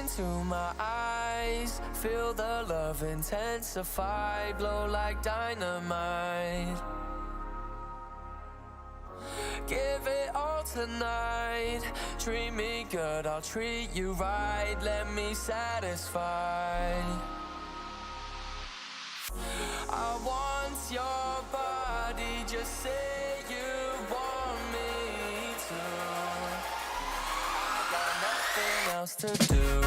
into my eyes, feel the love intensify, blow like dynamite. Give it all tonight, treat me good, I'll treat you right, let me satisfy. I want your body, just say you want me to. I got nothing else to do.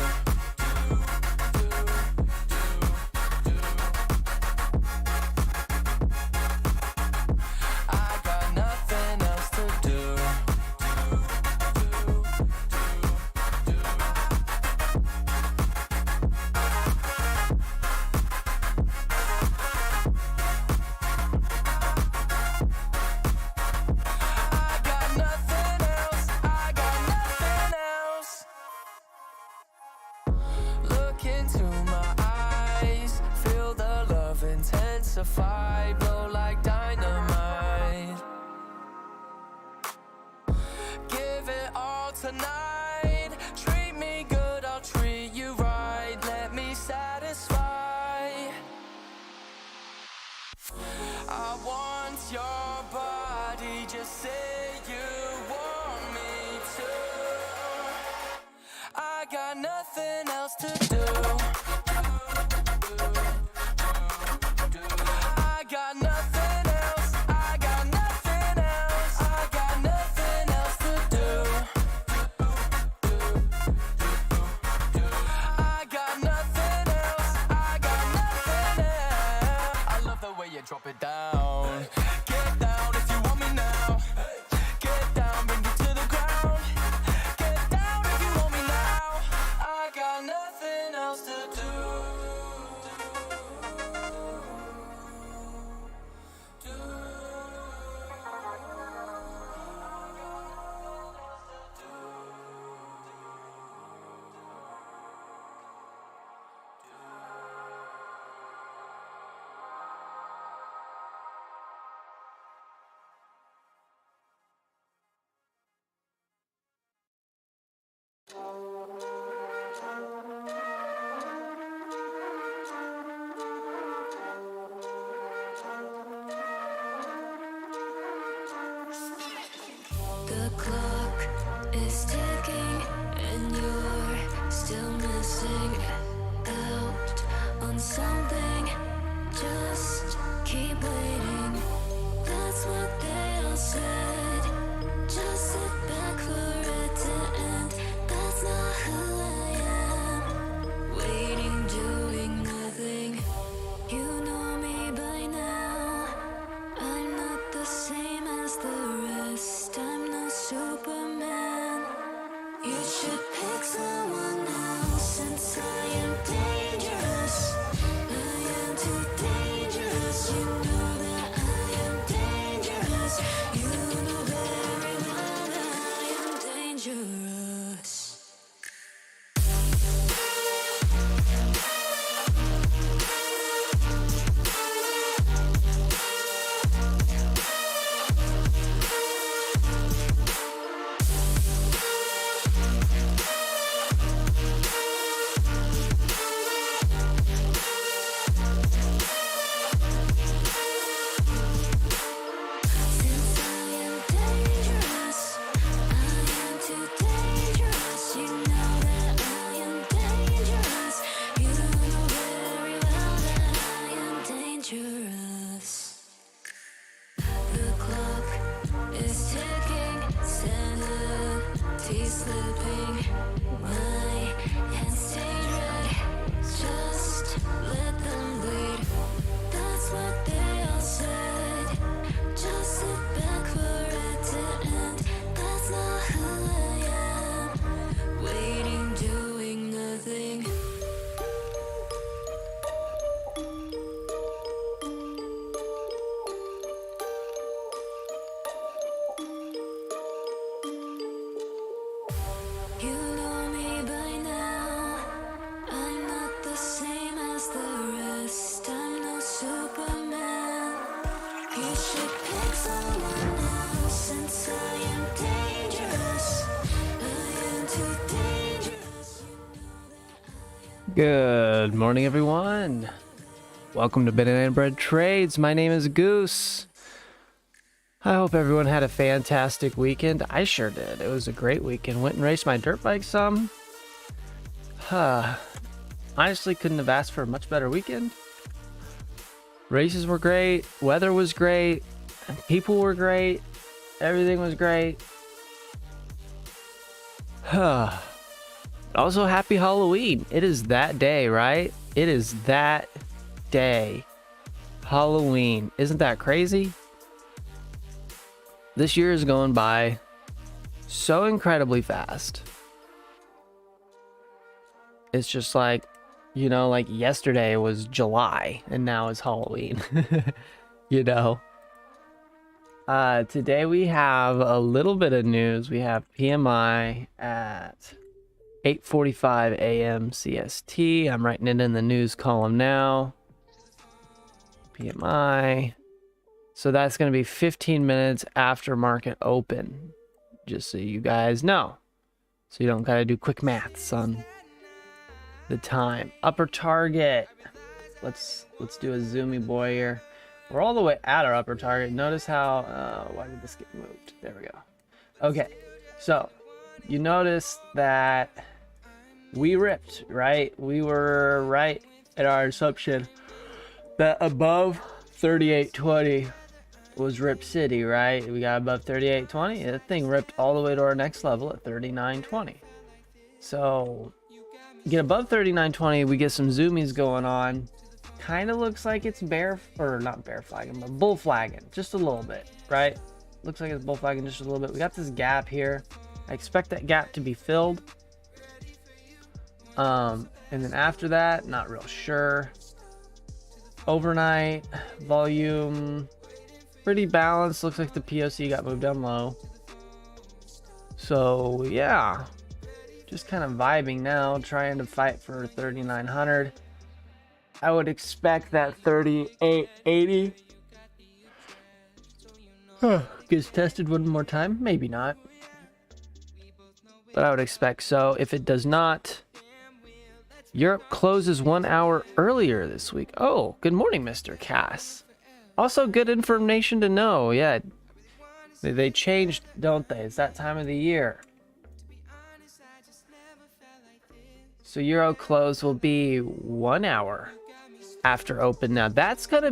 Into my eyes, feel the love intensify, blow like dynamite. Give it all tonight, treat me good, I'll treat you right, let me satisfy. I want your body, just say you want me to. I got nothing else to do. I got nothing else. I got nothing else. I got nothing else to do. I got nothing else. I got nothing else. I love the way you drop it down. Get down if you want me now. Get down, bring it to the ground. Get down if you want me now. I got nothing else to do. The clock is ticking and you're still missing out on something. Just keep waiting. That's what they all said. Just sit back for it to end. That's not who I am. Waiting, doing nothing. You know me by now. I'm not the same as the rest. I'm no Superman. You should pick someone else, since I am dangerous. I am too dangerous. You know that I am dangerous. You know very well that I am dangerous. Slipping, my hands stay red. Just let them bleed. That's what they all said. Just sit back for it to end. That's not who I am. Waiting, doing nothing. You know me by now. I'm not the same as the rest. I'm no Superman. You should pick someone else, since I am dangerous. I am too dangerous. You know that Good morning, everyone. Welcome to Banana Bread Trades. My name is Goose. I hope everyone had a fantastic weekend. I sure did. It was a great weekend. Went and raced my dirt bike some. Honestly, couldn't have asked for a much better weekend. Races were great. Weather was great. People were great. Everything was great. Also, happy Halloween. It is that day, right? It is that day. Halloween. Isn't that crazy? This year is going by so incredibly fast. It's just like, like yesterday was July and now it's Halloween. Today we have a little bit of news. We have PMI at 8:45 a.m. CST. I'm writing it in the news column now. PMI. So that's going to be 15 minutes after market open. Just so you guys know. So you don't got to do quick maths on the time. Upper target. Let's do a zoomy boy here. We're all the way at our upper target. Notice how, why did this get moved? There we go. Okay. So you notice that we ripped, right? We were right at our assumption that above 38.20 was Rip City, right? We got above 38.20. That thing ripped all the way to our next level at 39.20. So get above 39.20, we get some zoomies going on. Kind of looks like it's not bear flagging, but bull flagging just a little bit, right? Looks like it's bull flagging just a little bit. We got this gap here. I expect that gap to be filled. And then after that, not real sure. Overnight volume, pretty balanced. Looks like the POC got moved down low. So yeah, just kind of vibing now, trying to fight for 3,900. I would expect that 38.80 gets tested one more time. Maybe not, but I would expect so. If it does not, Europe closes 1 hour earlier this week. Oh, good morning, Mr. Cass. Also, good information to know. Yeah, they changed, don't they? It's that time of the year. So Euro close will be 1 hour after open. Now that's gonna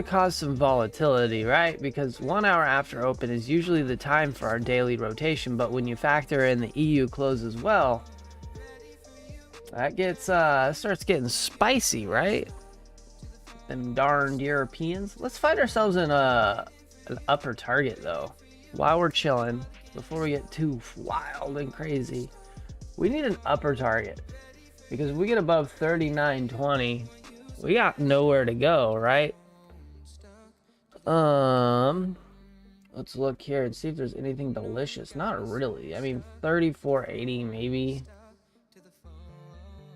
cause some volatility, right? Because 1 hour after open is usually the time for our daily rotation, but when you factor in the EU close as well, that gets starts getting spicy, right? Them darned Europeans. Let's find ourselves in an upper target though, while we're chilling, before we get too wild and crazy. We need an upper target, because if we get above 39.20, we got nowhere to go, right? Let's look here and see if there's anything delicious. Not really. I mean, 34.80 maybe.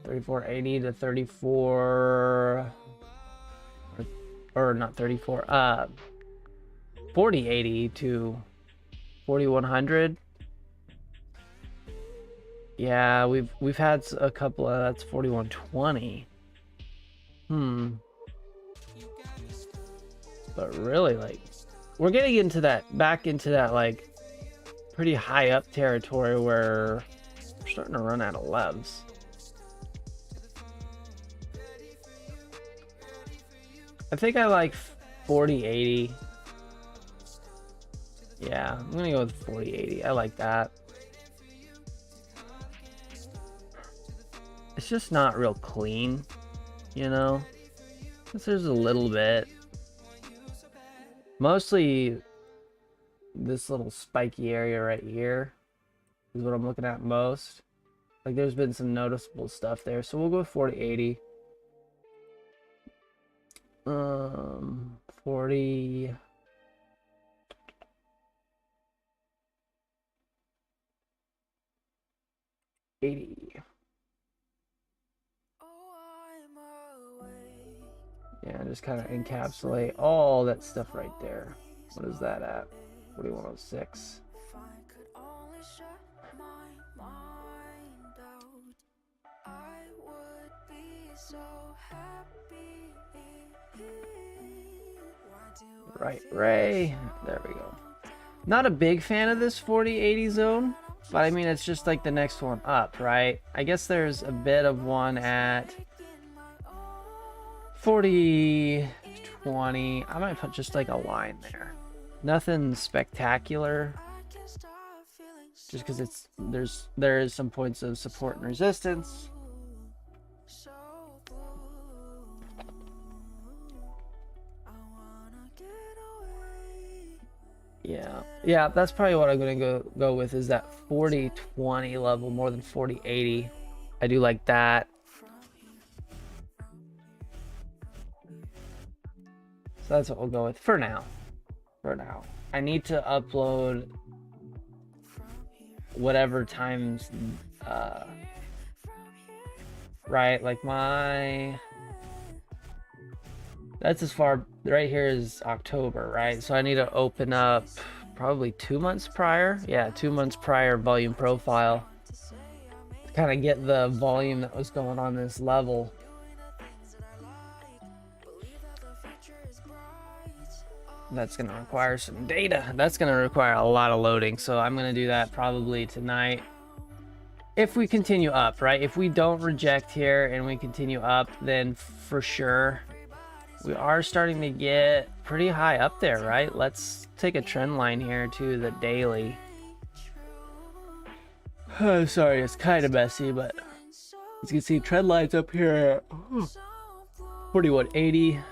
34.80 to 34, or not 34. 40.80 to 4,100. Yeah, we've had a couple of, that's 41.20. But really, like, we're getting into back into that like pretty high up territory where we're starting to run out of levs. I think I like 40.80. Yeah, I'm gonna go with 40.80. I like that. It's just not real clean, There's a little bit. Mostly this little spiky area right here is what I'm looking at most. Like, there's been some noticeable stuff there, so we'll go with 40.80. 40. $80. Yeah, just kind of encapsulate all that stuff right there. What is that at? 4106. Right, Ray. There we go. Not a big fan of this 40-80 zone, but I mean, it's just like the next one up, right? I guess there's a bit of one at 40-20. I might put just like a line there. Nothing spectacular. Just because there is some points of support and resistance. Yeah, that's probably what I'm gonna go with, is that 40-20 level more than 40-80. I do like that. So that's what we'll go with for now. I need to upload whatever times, right? Like that's as far, right here is October, right? So I need to open up probably 2 months prior. Yeah, 2 months prior volume profile to kind of get the volume that was going on this level. That's going to require some data. That's going to require a lot of loading. So I'm going to do that probably tonight. If we continue up, right? If we don't reject here and we continue up, then for sure we are starting to get pretty high up there, right? Let's take a trend line here to the daily. Sorry, it's kind of messy, but as you can see, trend lines up here at 41.80.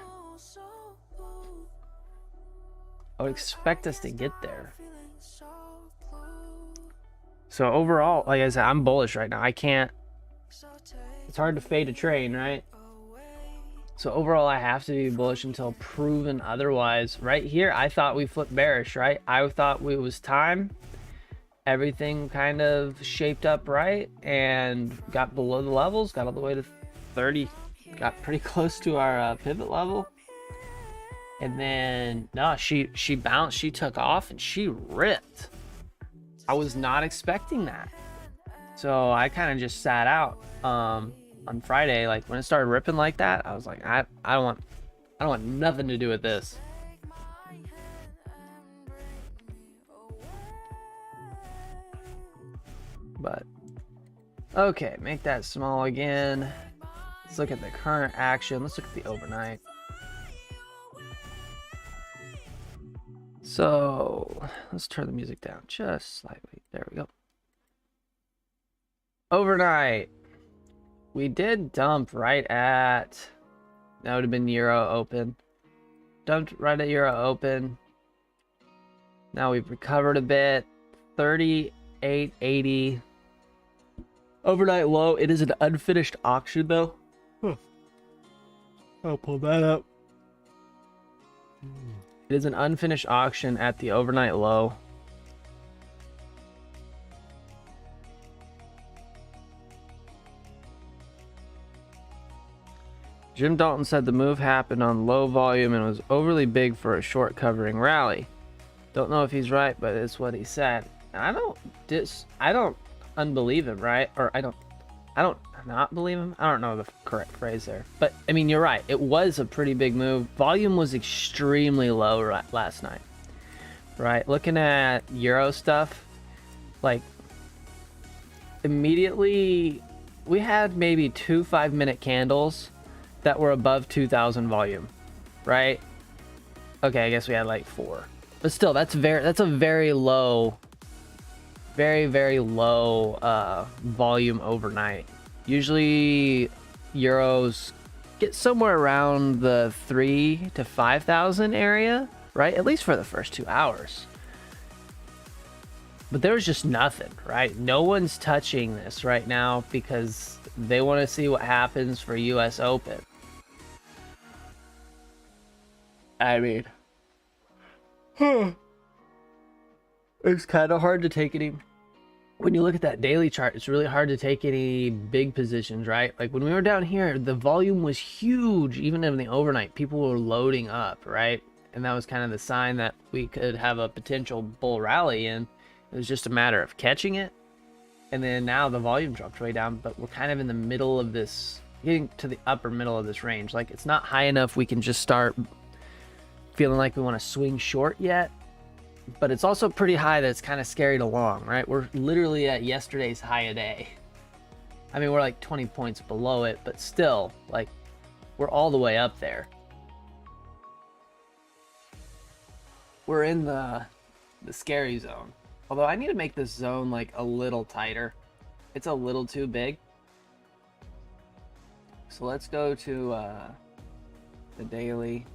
I would expect us to get there. So overall, like I said, I'm bullish right now. It's hard to fade a train, right? So overall, I have to be bullish until proven otherwise. Right here, I thought we flipped bearish, right? I thought it was time. Everything kind of shaped up right and got below the levels, got all the way to 30, got pretty close to our pivot level. And then, no, she bounced, she took off, and she ripped. I was not expecting that. So I kind of just sat out on Friday. Like when it started ripping like that, I was like, I don't want nothing to do with this. But okay, make that small again. Let's look at the current action. Let's look at the overnight. So let's turn the music down just slightly. There we go. Overnight, we did dump right at, that would have been Euro Open. Dumped right at Euro Open. Now we've recovered a bit. 38.80. Overnight low. It is an unfinished auction though. I'll pull that up. It is an unfinished auction at the overnight low. Jim Dalton said the move happened on low volume and was overly big for a short covering rally. Don't know if he's right, but it's what he said. And I don't unbelieve him, right? Or I don't not believe him. I don't know the correct phrase there. But I mean, you're right. It was a pretty big move. Volume was extremely low last night. Right? Looking at Euro stuff, like immediately we had maybe 2 5-minute candles that were above 2,000 volume, right? Okay, I guess we had like 4. But still, that's a very low, very low volume overnight. Usually Euros get somewhere around the 3 to 5,000 area, right? At least for the first 2 hours. But there was just nothing, right? No one's touching this right now because they want to see what happens for US Open. I mean, it's kind of hard to take any, when you look at that daily chart, it's really hard to take any big positions, right? Like when we were down here, the volume was huge. Even in the overnight, people were loading up, right? And that was kind of the sign that we could have a potential bull rally, and it was just a matter of catching it. And then now the volume dropped way down, but we're kind of in the middle of this getting to the upper middle of this range. Like, it's not high enough we can just start feeling like we want to swing short yet, but it's also pretty high that it's kind of scary to long, right? We're literally at yesterday's high a day. I mean, we're like 20 points below it, but still, like, we're all the way up there. We're in the scary zone. Although I need to make this zone like a little tighter. It's a little too big. So let's go to the daily.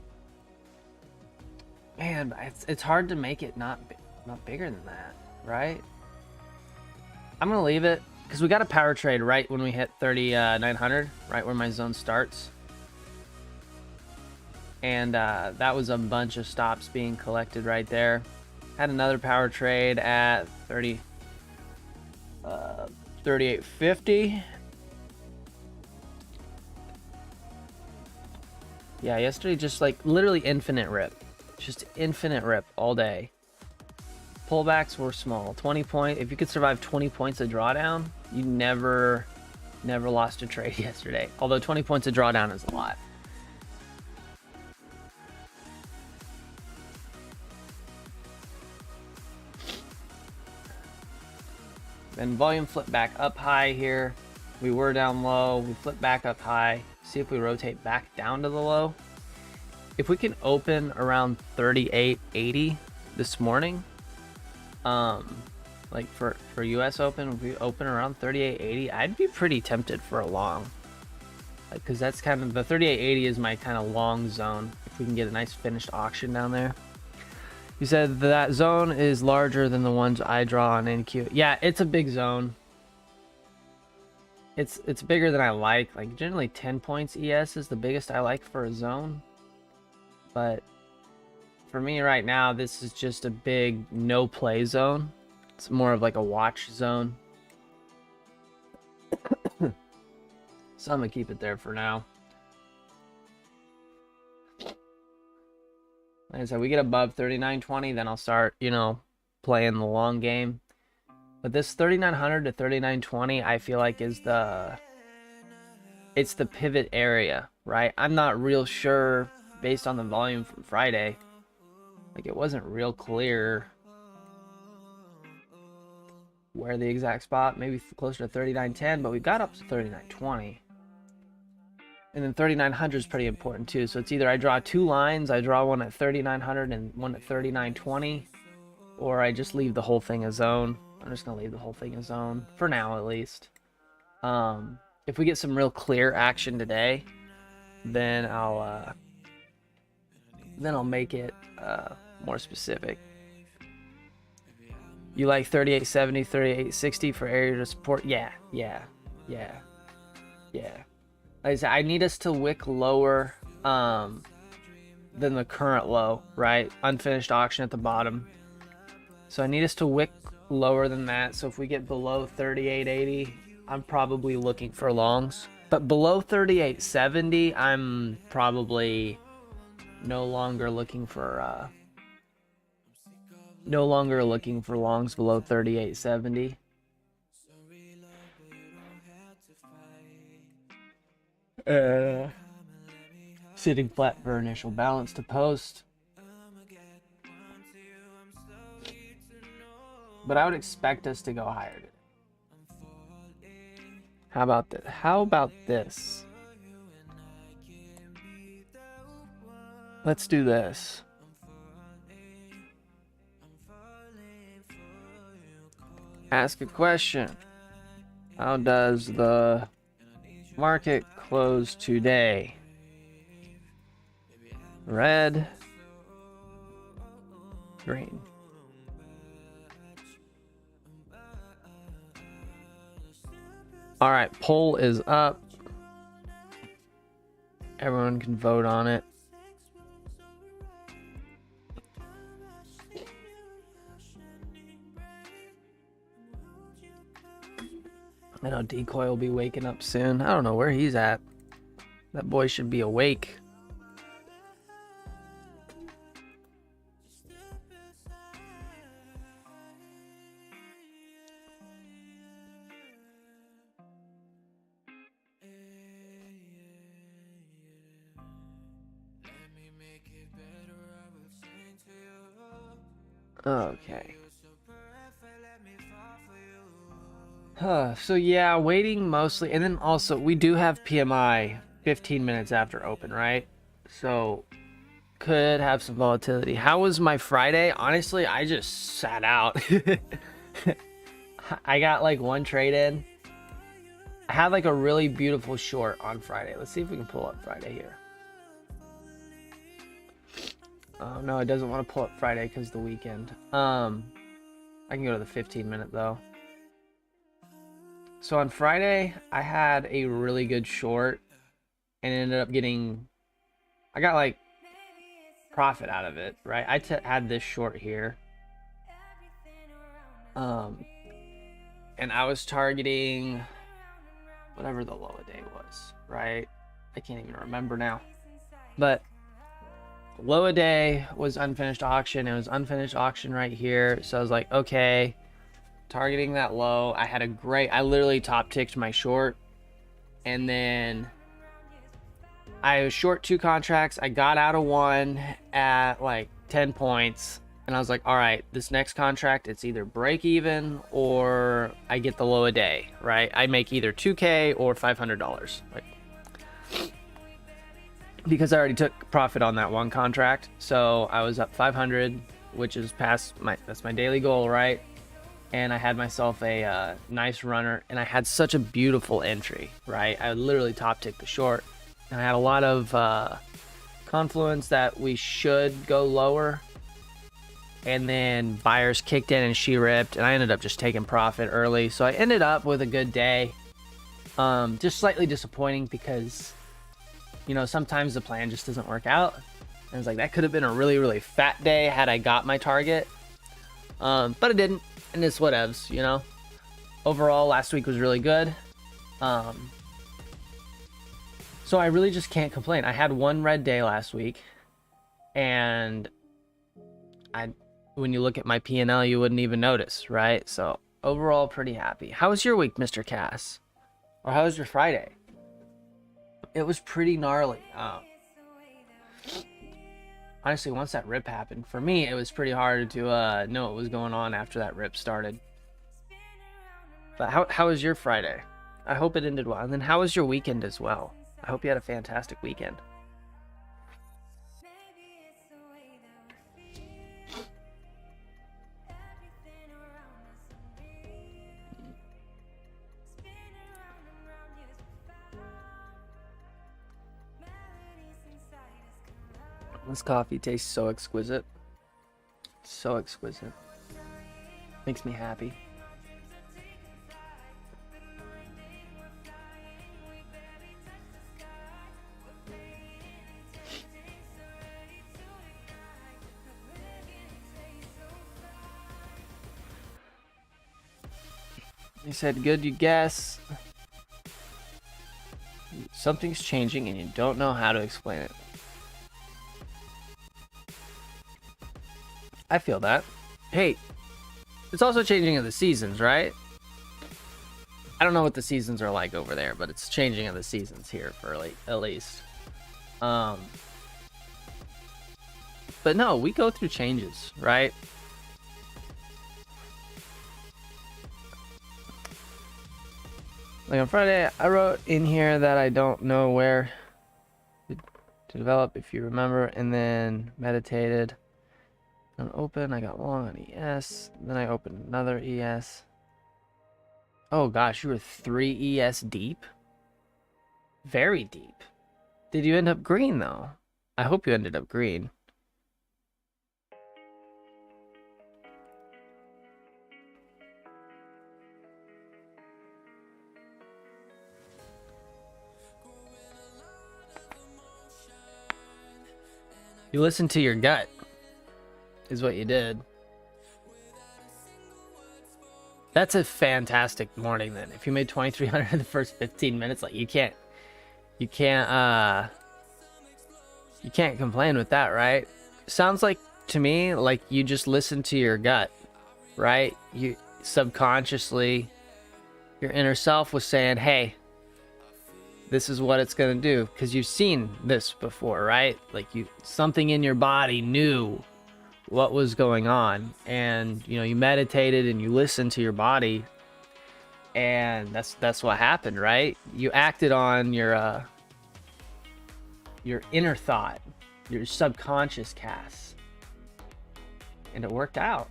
Man, it's hard to make it not bigger than that, right? I'm gonna leave it because we got a power trade right when we hit 3,900, right where my zone starts. And that was a bunch of stops being collected right there. Had another power trade at 3850. Yeah, yesterday just like literally infinite rip. Just infinite rip all day. Pullbacks were small. 20 point. If you could survive 20 points of drawdown, you never lost a trade yesterday. Although 20 points of drawdown is a lot. Then volume flipped back up high here. We were down low. We flipped back up high. See if we rotate back down to the low. If we can open around 38.80 this morning, like for US Open, if we open around 38.80, I'd be pretty tempted for a long. Like, cause that's kind of the 38.80 is my kind of long zone. If we can get a nice finished auction down there. You said that zone is larger than the ones I draw on NQ. Yeah, it's a big zone. It's bigger than I like. Like generally 10 points ES is the biggest I like for a zone. But for me right now, this is just a big no play zone. It's more of like a watch zone. So I'm gonna keep it there for now. Like I said, we get above 39.20, then I'll start, you know, playing the long game. But this 3,900 to 3,920, I feel like is it's the pivot area, right? I'm not real sure based on the volume from Friday. Like, it wasn't real clear where the exact spot, maybe closer to 39.10, but we got up to 39.20. And then 3,900 is pretty important too. So it's either I draw two lines, I draw one at 3,900 and one at 39.20, or I just leave the whole thing a zone. I'm just gonna leave the whole thing a zone for now, at least. If we get some real clear action today, then I'll make it more specific. You like 38.70, 38.60 for area to support? Yeah. Like I said, I need us to wick lower than the current low, right? Unfinished auction at the bottom. So I need us to wick lower than that. So if we get below 38.80, I'm probably looking for longs. But below 38.70, I'm probably no longer looking for longs below 38.70. Sitting flat for initial balance to post. But I would expect us to go higher today. How about this? Let's do this. Ask a question. How does the market close today? Red, green. All right, poll is up. Everyone can vote on it. I know Decoy will be waking up soon. I don't know where he's at. That boy should be awake. Okay. So yeah, waiting mostly, and then also we do have PMI 15 minutes after open, right? So could have some volatility. How was my Friday? Honestly, I just sat out. I got like one trade in. I had like a really beautiful short on Friday. Let's see if we can pull up Friday here. Oh no, it doesn't want to pull up Friday because of the weekend. I can go to the 15-minute though. So on Friday, I had a really good short and ended up getting, I got like profit out of it, right? I had this short here. And I was targeting whatever the low a day was, right? I can't even remember now. But low a day was unfinished auction. It was unfinished auction right here. So I was like, okay, targeting that low. I literally top ticked my short. And then I was short 2 contracts. I got out of one at like 10 points. And I was like, all right, this next contract, it's either break even or I get the low a day, right? I make either 2K or $500. Like, because I already took profit on that one contract. So I was up 500, which is that's my daily goal, right? And I had myself a nice runner, and I had such a beautiful entry, right? I literally top ticked the short, and I had a lot of confluence that we should go lower, and then buyers kicked in and she ripped, and I ended up just taking profit early. So I ended up with a good day. Just slightly disappointing because, you know, sometimes the plan just doesn't work out. And it's like, that could have been a really, really fat day had I got my target. But it didn't, and it's whatevs, you know. Overall, last week was really good. So I really just can't complain. I had one red day last week, and when you look at my P&L, you wouldn't even notice, right? So overall, pretty happy. How was your week, Mr. Cass? Or how was your Friday? It was pretty gnarly. Honestly, once that rip happened, for me, it was pretty hard to know what was going on after that rip started. But how was your Friday? I hope it ended well. And then how was your weekend as well? I hope you had a fantastic weekend. This coffee tastes so exquisite. So exquisite. Makes me happy. He said, good, you guess. Something's changing and you don't know how to explain it. I feel that. Hey, it's also changing in the seasons, right? I don't know what the seasons are like over there, but it's changing in the seasons here for at least. But no, we go through changes, right? Like on Friday, I wrote in here that I don't know where to develop, if you remember, and then meditated. On open, I got long on ES. Then I opened another ES. Oh gosh, you were 3 ES deep? Very deep. Did you end up green though? I hope you ended up green. You listened to your gut. Is what you did. That's a fantastic morning then. If you made 2,300 in the first 15 minutes, like you can't complain with that, right? Sounds like to me like you just listened to your gut, right? You subconsciously, your inner self was saying, hey, this is what it's gonna do, because you've seen this before, right? Like something in your body knew what was going on, and you meditated and you listened to your body, and that's what happened, right? You acted on your inner thought, your subconscious, Cass, and it worked out.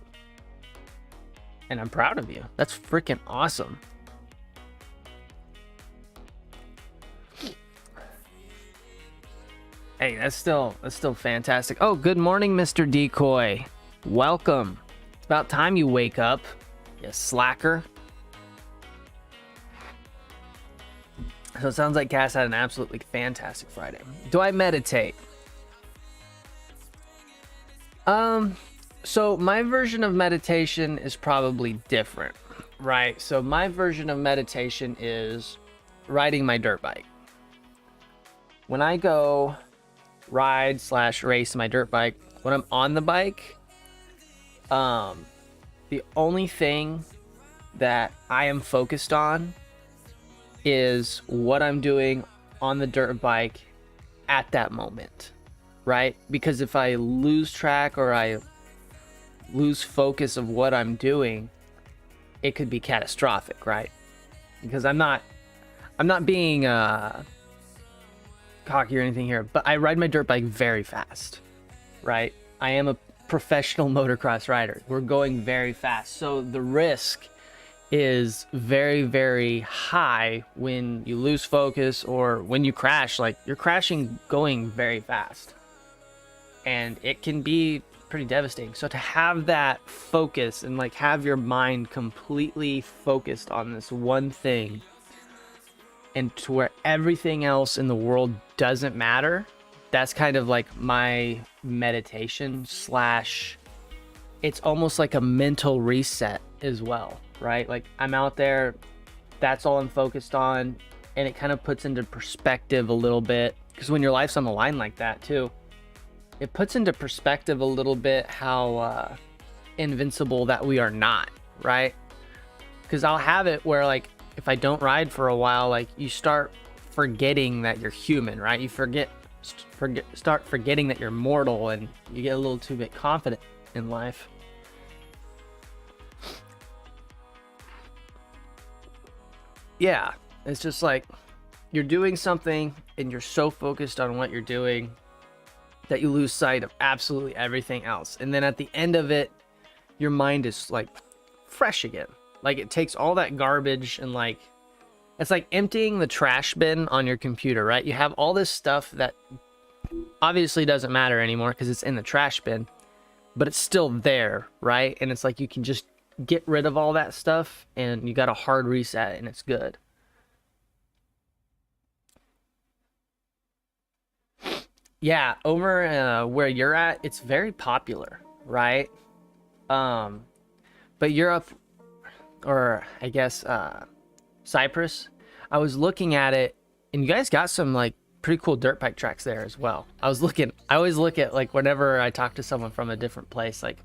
And I'm proud of you. That's freaking awesome. Hey, that's still fantastic. Oh, good morning, Mr. Decoy. Welcome. It's about time you wake up, you slacker. So it sounds like Cass had an absolutely fantastic Friday. Do I meditate? So my version of meditation is probably different, right? So my version of meditation is riding my dirt bike. When I go ride/race my dirt bike, when I'm on the bike, the only thing that I am focused on is what I'm doing on the dirt bike at that moment, right? Because if I lose track or I lose focus of what I'm doing, it could be catastrophic, right? Because I'm not being cocky or anything here, but I ride my dirt bike very fast, right? I am a professional motocross rider. We're going very fast, so the risk is very, very high when you lose focus or when you crash. Like, you're crashing going very fast, and it can be pretty devastating. So to have that focus and like have your mind completely focused on this one thing, and to where everything else in the world doesn't matter, that's kind of like my meditation / it's almost like a mental reset as well, right? Like, I'm out there, that's all I'm focused on, and it kind of puts into perspective a little bit, because when your life's on the line like that too, it puts into perspective a little bit how invincible that we are not, right? Because I'll have it where, like, if I don't ride for a while, like, you start forgetting that you're human, right? You start forgetting that you're mortal, and you get a little too bit confident in life. Yeah, it's just like you're doing something and you're so focused on what you're doing that you lose sight of absolutely everything else. And then at the end of it, your mind is like fresh again. Like, it takes all that garbage and, like, it's like emptying the trash bin on your computer, right? You have all this stuff that obviously doesn't matter anymore because it's in the trash bin, but it's still there, right? And it's like you can just get rid of all that stuff and you got a hard reset and it's good. Yeah, over where you're at, it's very popular, right? But Europe, or I guess Cyprus, I was looking at it, and you guys got some like pretty cool dirt bike tracks there as well. I always look at, like, whenever I talk to someone from a different place, like,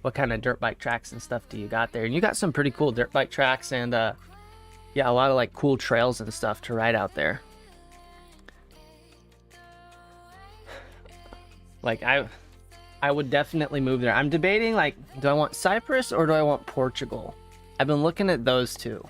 what kind of dirt bike tracks and stuff do you got there? And you got some pretty cool dirt bike tracks, and yeah, a lot of like cool trails and stuff to ride out there. Like, I would definitely move there. I'm debating, like, do I want Cyprus or do I want Portugal? I've been looking at those two.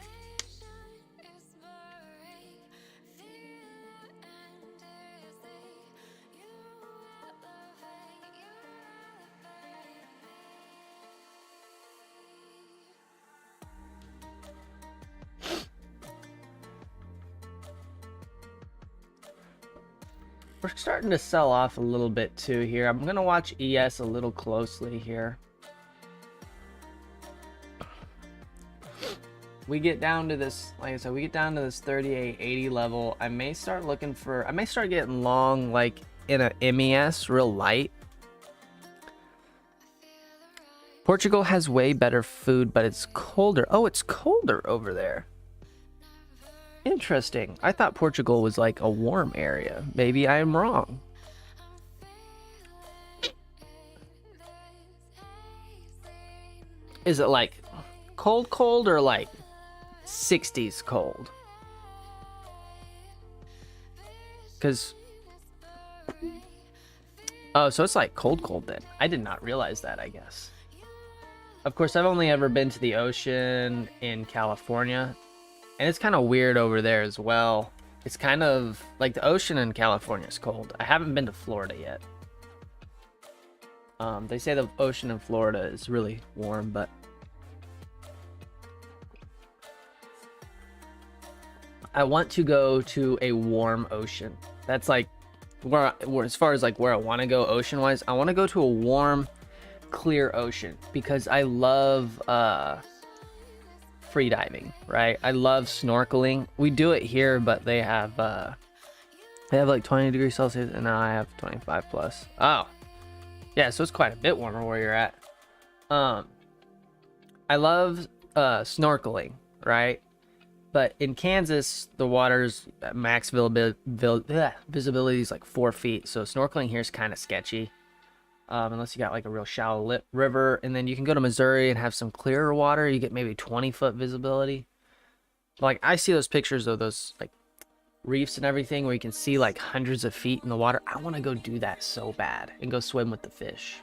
We're starting to sell off a little bit too here. I'm going to watch ES a little closely here. We get down to this, like I said, we get down to this 3880 level. I may start getting long, like in a MES, real light. Portugal has way better food, but it's colder. Oh, it's colder over there. Interesting. I thought Portugal was like a warm area. Maybe I am wrong. Is it like cold or like 60s cold? Because Oh, so it's like cold then. I did not realize that, I guess. Of course, I've only ever been to the ocean in California, and it's kind of weird over there as well. It's kind of like the ocean in California is cold. I haven't been to Florida yet. They say the ocean in Florida is really warm, but I want to go to a warm ocean. That's like where as far as like where I want to go ocean wise, I want to go to a warm, clear ocean because I love free diving, right? I love snorkeling. We do it here, but they have like 20 degrees Celsius, and now I have 25 plus. Oh, yeah, so it's quite a bit warmer where you're at. I love snorkeling, right? But in Kansas, the water's max visibility is like 4 feet. So snorkeling here is kind of sketchy. Unless you got like a real shallow river. And then you can go to Missouri and have some clearer water. You get maybe 20-foot visibility. Like I see those pictures of those like reefs and everything where you can see like hundreds of feet in the water. I want to go do that so bad and go swim with the fish.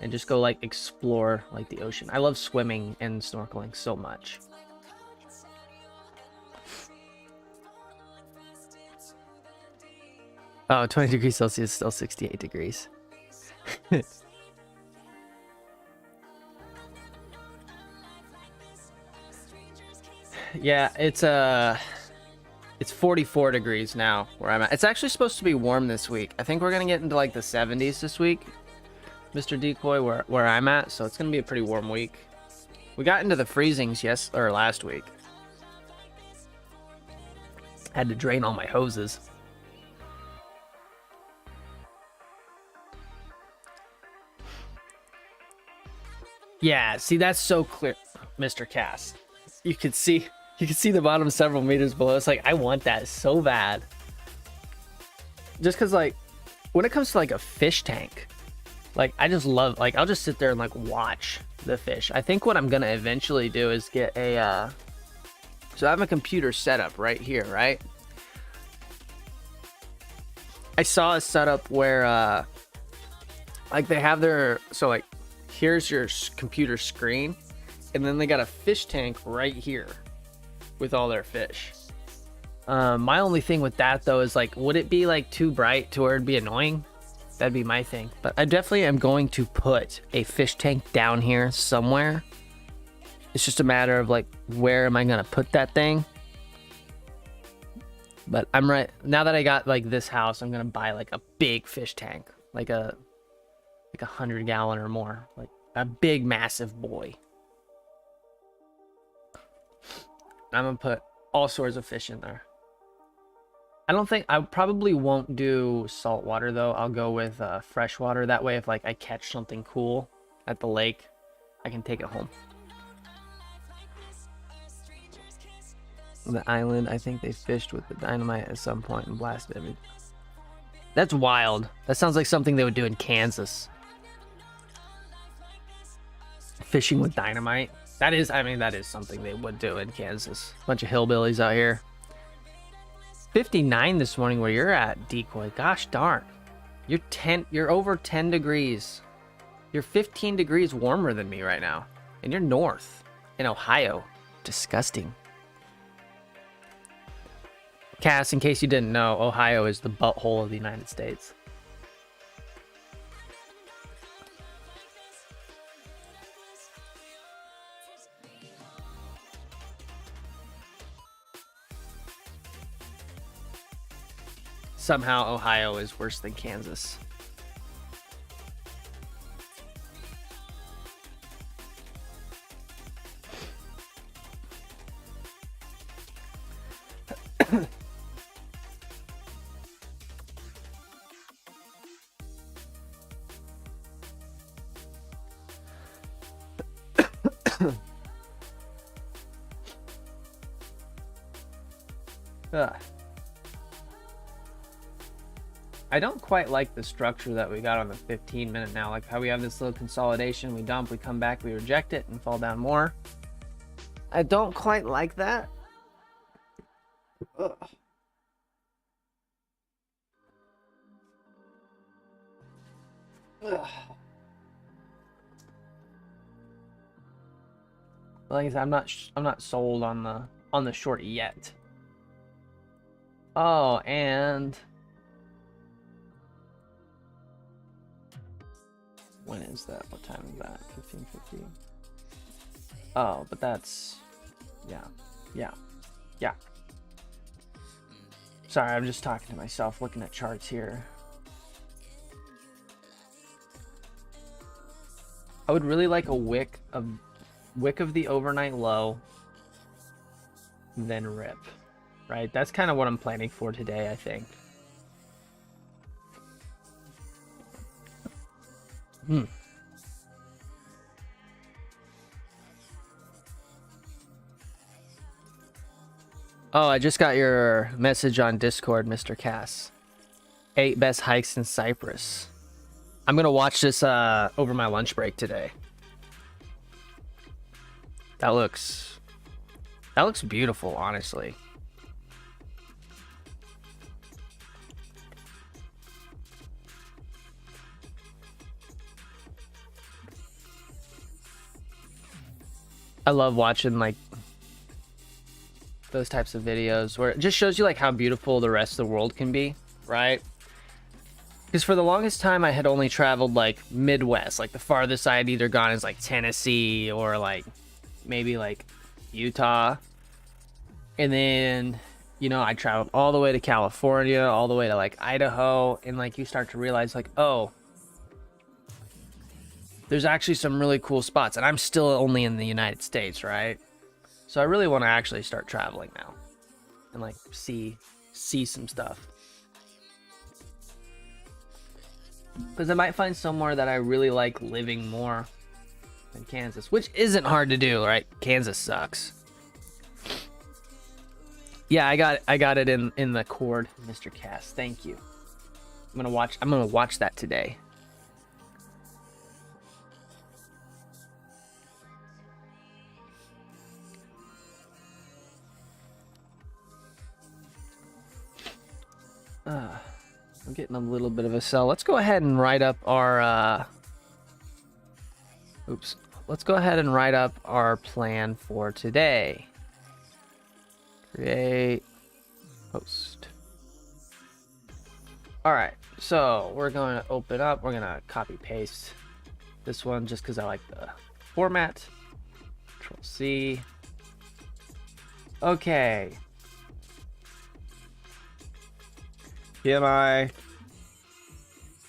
And just go like explore like the ocean. I love swimming and snorkeling so much. Oh, 20 degrees Celsius, still 68 degrees. Yeah, it's 44 degrees now where I'm at. It's actually supposed to be warm this week. I think we're gonna get into like the 70s this week, Mr. Decoy, where I'm at. So it's gonna be a pretty warm week. We got into the freezings last week. Had to drain all my hoses. Yeah, see, that's so clear, Mr. Cass. You can see the bottom several meters below. It's like I want that so bad. Just cause like when it comes to like a fish tank, like I just love, like I'll just sit there and like watch the fish. I think what I'm gonna eventually do is get a so I have a computer setup right here, right? I saw a setup where like they have their, so like here's your computer screen, and then they got a fish tank right here with all their fish. My only thing with that though is like, would it be like too bright to where it'd be annoying? That'd be my thing. But I definitely am going to put a fish tank down here somewhere. It's just a matter of like, where am I gonna put that thing? But I'm right now that I got like this house, I'm gonna buy like a big fish tank, like a 100-gallon or more, like a big massive boy. I'm gonna put all sorts of fish in there. I probably won't do salt water though. I'll go with fresh water. That way if like I catch something cool at the lake, I can take it home. The island, I think they fished with the dynamite at some point and blasted everything. That's wild. That sounds like something they would do in Kansas. Fishing with dynamite. That is something they would do in Kansas. Bunch of hillbillies out here. 59 this morning where you're at, Decoy. Gosh darn. You're over 10 degrees. You're 15 degrees warmer than me right now. And you're north in Ohio. Disgusting. Cass, in case you didn't know, Ohio is the butthole of the United States. Somehow Ohio is worse than Kansas. I don't quite like the structure that we got on the 15-minute now, like how we have this little consolidation, we dump, we come back, we reject it, and fall down more. I don't quite like that. Ugh. Ugh. Like I said, I'm not sold on the short yet. Oh, and when is that? What time is that? 15:50. Oh, but that's yeah. Sorry, I'm just talking to myself, looking at charts here. I would really like a wick of the overnight low, then rip. Right? That's kind of what I'm planning for today, I think. Oh, I just got your message on Discord, Mr. Cass. 8 best hikes in Cyprus. I'm gonna watch this over my lunch break today. That looks beautiful, honestly. I love watching like those types of videos where it just shows you like how beautiful the rest of the world can be, right? Because for the longest time I had only traveled like Midwest, like the farthest I had either gone is like Tennessee or like maybe like Utah. And then, you know, I traveled all the way to California, all the way to like Idaho, and like you start to realize like, oh, there's actually some really cool spots, and I'm still only in the United States, right? So I really want to actually start traveling now and like see some stuff. Because I might find somewhere that I really like living more than Kansas, which isn't hard to do, right? Kansas sucks. Yeah, I got it in the cord, Mr. Cass. Thank you. I'm gonna watch that today. I'm getting a little bit of a sell. Let's go ahead and write up our Let's go ahead and write up our plan for today. Create post. All right, so we're going to open up. We're going to copy paste this one just because I like the format. Control C. Okay. PMI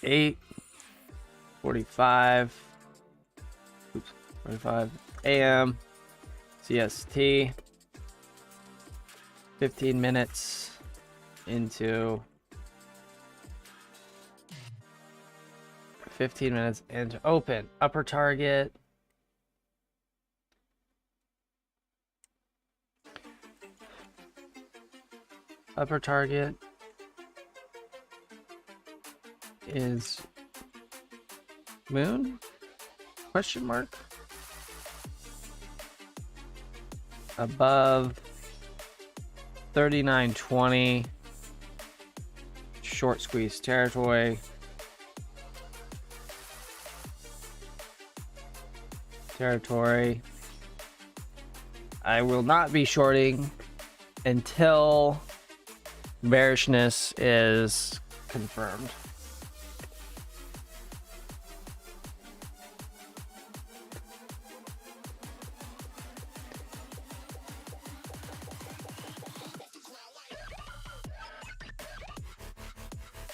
8:45. Oops, 45 a.m. CST. 15 minutes into 15 minutes into open. Upper target. Upper target is moon? Question mark. Above 39.20. Short squeeze territory. I will not be shorting until bearishness is confirmed.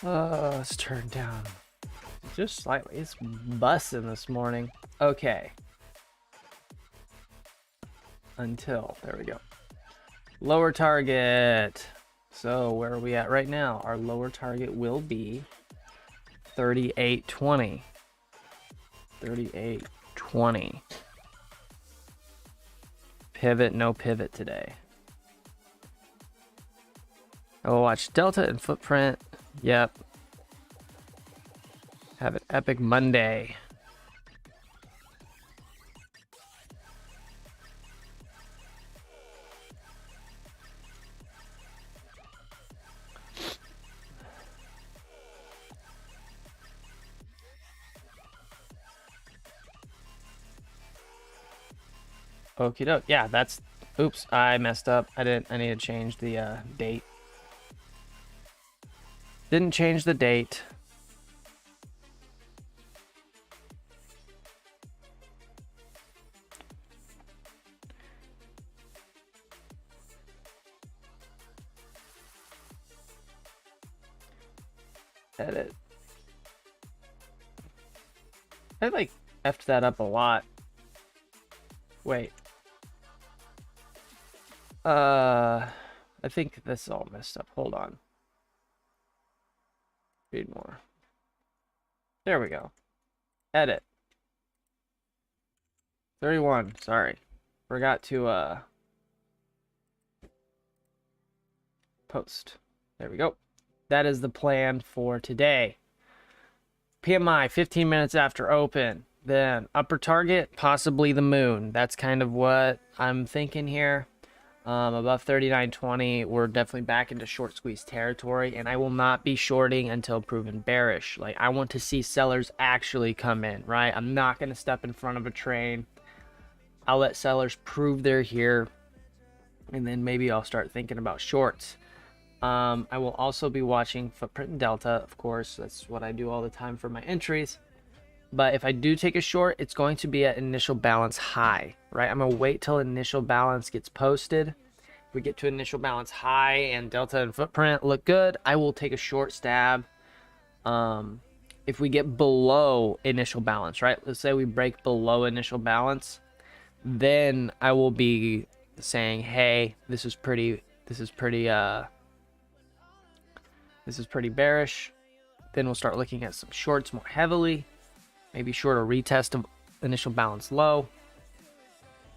Let's turn down just slightly. It's busting this morning. Okay. Until, there we go. Lower target. So where are we at right now? Our lower target will be 38.20. 38.20. Pivot, no pivot today. I will watch Delta and Footprint. Yep. Have an epic Monday. Okie doke. Yeah, that's. Oops, I messed up. I need to change the date. Didn't change the date. Edit. I like effed that up a lot. Wait. I think this is all messed up. Hold on. Read more. There we go. Edit. 31. Sorry. Forgot to post. There we go. That is the plan for today. PMI 15 minutes after open. Then upper target, possibly the moon. That's kind of what I'm thinking here. Above 39.20, we're definitely back into short squeeze territory, and I will not be shorting until proven bearish. Like, I want to see sellers actually come in, right? I'm not going to step in front of a train. I'll let sellers prove they're here, and then maybe I'll start thinking about shorts. I will also be watching footprint and delta, of course. That's what I do all the time for my entries. But if I do take a short, it's going to be at initial balance high, right? I'm going to wait till initial balance gets posted. If we get to initial balance high and delta and footprint look good, I will take a short stab. If we get below initial balance, right? Let's say we break below initial balance, then I will be saying, hey, this is pretty bearish. Then we'll start looking at some shorts more heavily. Maybe short a retest of initial balance low.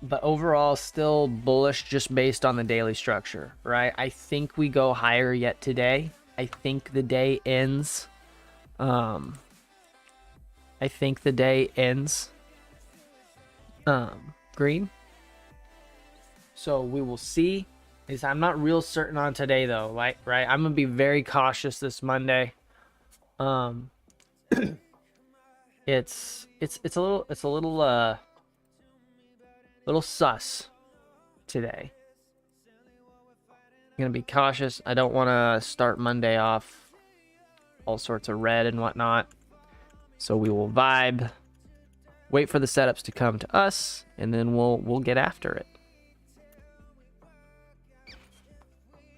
But overall, still bullish just based on the daily structure, right? I think we go higher yet today. I think the day ends. Green. So we will see. I'm not real certain on today though, right? I'm gonna be very cautious this Monday. It's a little sus today. I'm gonna be cautious. I don't want to start Monday off all sorts of red and whatnot. So we will vibe, wait for the setups to come to us, and then we'll get after it.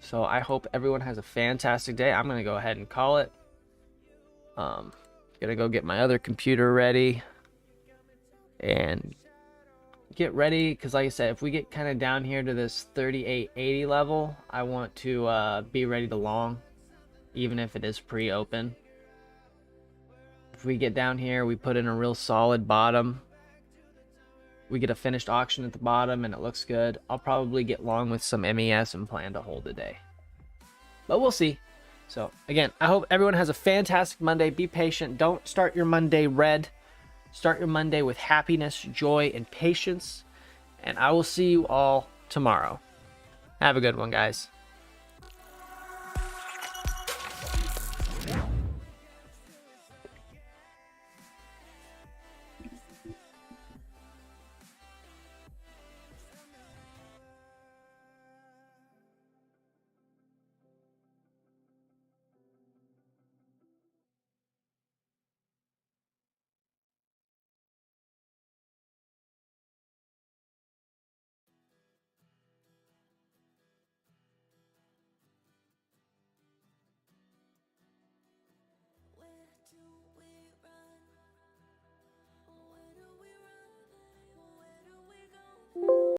So I hope everyone has a fantastic day. I'm gonna go ahead and call it. Gonna go get my other computer ready and get ready, because like I said, if we get kind of down here to this 38.80 level, I want to be ready to long, even if it is pre-open. If we get down here, we put in a real solid bottom, we get a finished auction at the bottom and it looks good, I'll probably get long with some MES and plan to hold the day, but we'll see. So again, I hope everyone has a fantastic Monday. Be patient. Don't start your Monday red. Start your Monday with happiness, joy, and patience. And I will see you all tomorrow. Have a good one, guys.